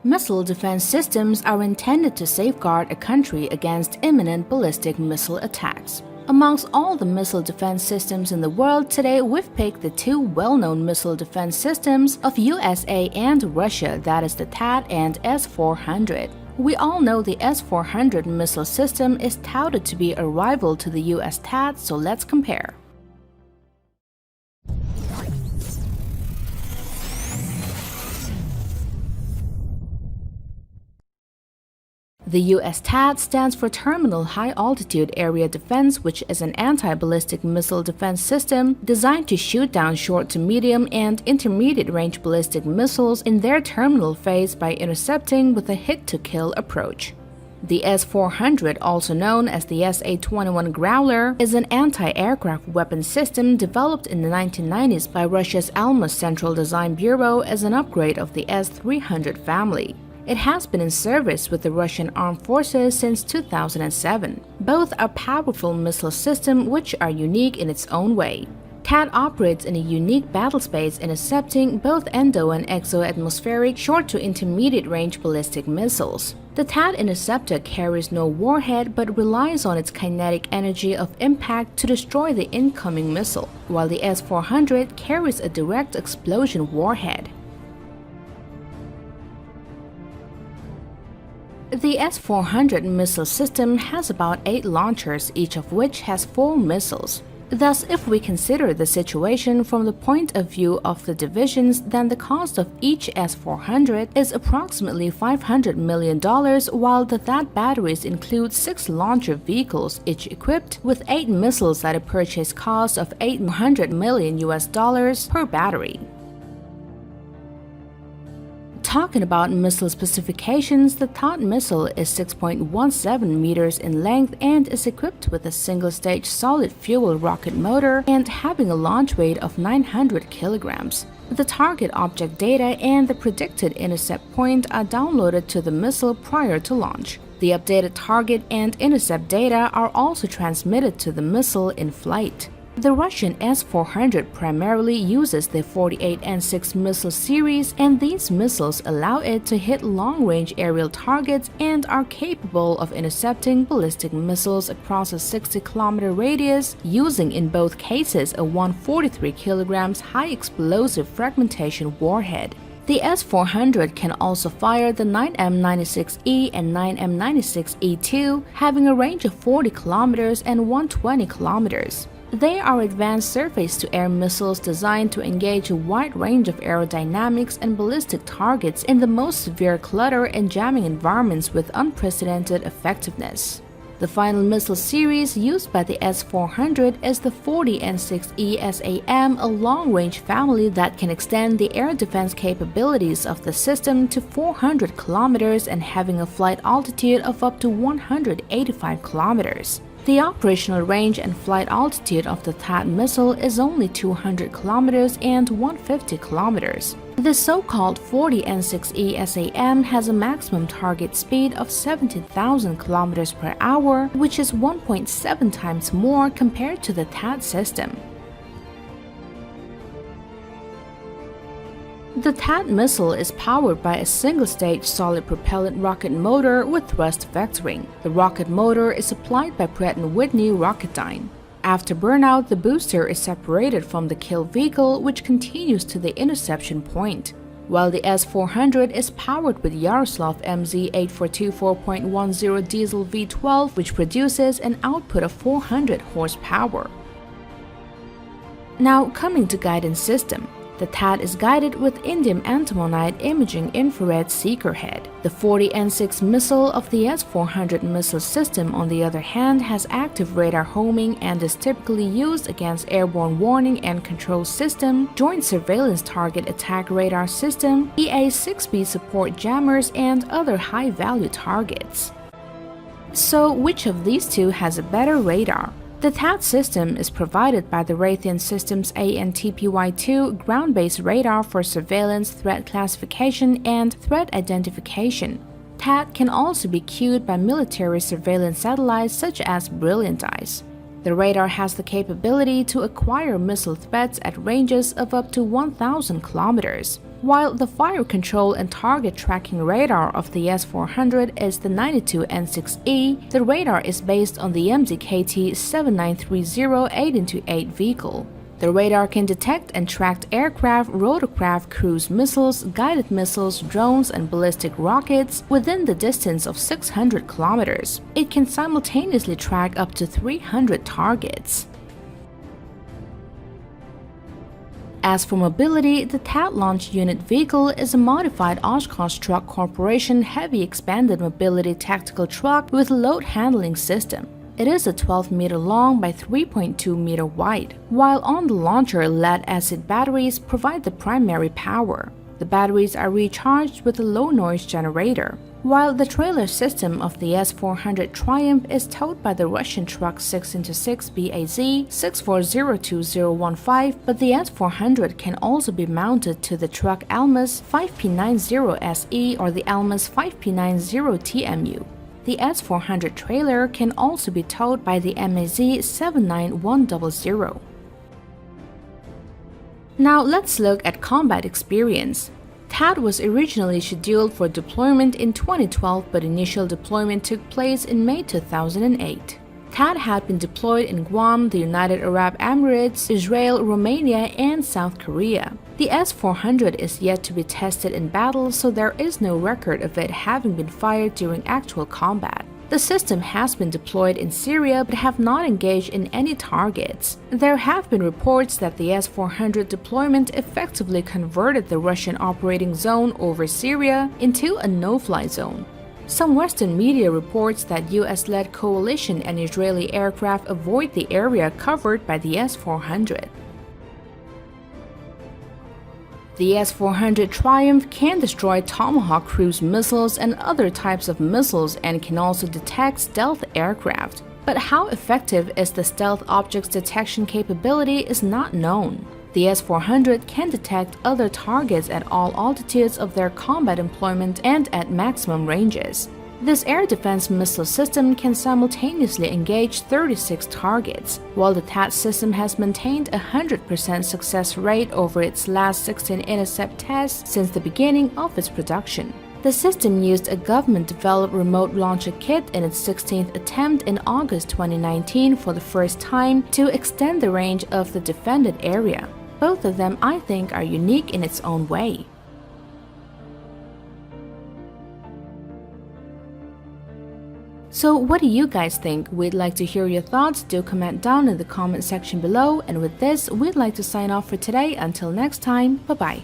Missile defense systems are intended to safeguard a country against imminent ballistic missile attacks. Amongst all the missile defense systems in the world today, we've picked the two well-known missile defense systems of USA and Russia, that is the THAAD and S-400. We all know the S-400 missile system is touted to be a rival to the US THAAD, so let's compare. The US THAAD stands for Terminal High Altitude Area Defense, which is an anti-ballistic missile defense system designed to shoot down short to medium and intermediate-range ballistic missiles in their terminal phase by intercepting with a hit-to-kill approach. The S-400, also known as the SA-21 Growler, is an anti-aircraft weapon system developed in the 1990s by Russia's Almaz Central Design Bureau as an upgrade of the S-300 family. It has been in service with the Russian Armed Forces since 2007. Both are powerful missile systems which are unique in its own way. THAAD operates in a unique battle space intercepting both endo and exo-atmospheric short to intermediate range ballistic missiles. The THAAD interceptor carries no warhead but relies on its kinetic energy of impact to destroy the incoming missile, while the S-400 carries a direct explosion warhead. The S-400 missile system has about 8 launchers, each of which has 4 missiles. Thus, if we consider the situation from the point of view of the divisions, then the cost of each S-400 is approximately $500 million, while the THAAD batteries include 6 launcher vehicles, each equipped with 8 missiles at a purchase cost of $800 million per battery. Talking about missile specifications, the THAAD missile is 6.17 meters in length and is equipped with a single-stage solid-fuel rocket motor and having a launch weight of 900 kilograms. The target object data and the predicted intercept point are downloaded to the missile prior to launch. The updated target and intercept data are also transmitted to the missile in flight. The Russian S-400 primarily uses the 48N6 missile series, and these missiles allow it to hit long-range aerial targets and are capable of intercepting ballistic missiles across a 60-kilometer radius, using in both cases a 143 kilograms high-explosive fragmentation warhead. The S-400 can also fire the 9M96E and 9M96E2, having a range of 40 kilometers and 120 kilometers. They are advanced surface-to-air missiles designed to engage a wide range of aerodynamics and ballistic targets in the most severe clutter and jamming environments with unprecedented effectiveness. The final missile series used by the S-400 is the 40N6E SAM, a long-range family that can extend the air defense capabilities of the system to 400 kilometers and having a flight altitude of up to 185 kilometers. The operational range and flight altitude of the THAAD missile is only 200 kilometers and 150 kilometers. The so-called 40N6E SAM has a maximum target speed of 17,000 kilometers per hour, which is 1.7 times more compared to the THAAD system. The THAAD missile is powered by a single-stage solid propellant rocket motor with thrust vectoring. The rocket motor is supplied by Pratt & Whitney Rocketdyne. After burnout, the booster is separated from the kill vehicle, which continues to the interception point. While the S-400 is powered with Yaroslav MZ-8424.10 diesel V12, which produces an output of 400 horsepower. Now, coming to guidance system. The THAAD is guided with indium antimonide imaging infrared seeker head. The 40N6 missile of the S-400 missile system, on the other hand, has active radar homing and is typically used against airborne warning and control system, joint surveillance target attack radar system, EA-6B support jammers, and other high-value targets. So, which of these two has a better radar? The THAAD system is provided by the Raytheon Systems ANTPY-2 ground-based radar for surveillance, threat classification, and threat identification. THAAD can also be cued by military surveillance satellites such as Brilliant Eyes. The radar has the capability to acquire missile threats at ranges of up to 1,000 kilometers. while the fire control and target tracking radar of the S-400 is the 92N6E. The radar is based on the MZKT 7930 8x8 vehicle. The radar can detect and track aircraft, rotorcraft, cruise missiles, guided missiles, drones, and ballistic rockets within the distance of 600 kilometers. It can simultaneously track up to 300 targets. As for mobility, the THAAD launch unit vehicle is a modified Oshkosh Truck Corporation heavy expanded mobility tactical truck with a load handling system. It is a 12-meter long by 3.2-meter wide, while on the launcher lead-acid batteries provide the primary power. The batteries are recharged with a low-noise generator. While the trailer system of the S-400 Triumph is towed by the Russian truck 6x6 BAZ 6402-015, but the S-400 can also be mounted to the truck Almaz 5P90SE or the Almaz 5P90TMU. The S-400 trailer can also be towed by the MAZ 79100. Now let's look at combat experience. THAAD was originally scheduled for deployment in 2012, but initial deployment took place in May 2008. THAAD had been deployed in Guam, the United Arab Emirates, Israel, Romania, and South Korea. The S-400 is yet to be tested in battle, so there is no record of it having been fired during actual combat. The system has been deployed in Syria but have not engaged in any targets. There have been reports that the S-400 deployment effectively converted the Russian operating zone over Syria into a no-fly zone. Some Western media reports that US-led coalition and Israeli aircraft avoid the area covered by the S-400. The S-400 Triumph can destroy Tomahawk cruise missiles and other types of missiles and can also detect stealth aircraft. But how effective is the stealth objects detection capability is not known. The S-400 can detect other targets at all altitudes of their combat employment and at maximum ranges. This air defense missile system can simultaneously engage 36 targets, while the THAAD system has maintained a 100% success rate over its last 16 intercept tests since the beginning of its production. The system used a government-developed remote launcher kit in its 16th attempt in August 2019 for the first time to extend the range of the defended area. Both of them, I think, are unique in its own way. So what do you guys think? We'd like to hear your thoughts. Do comment down in the comment section below. And with this, we'd like to sign off for today. Until next time, bye-bye.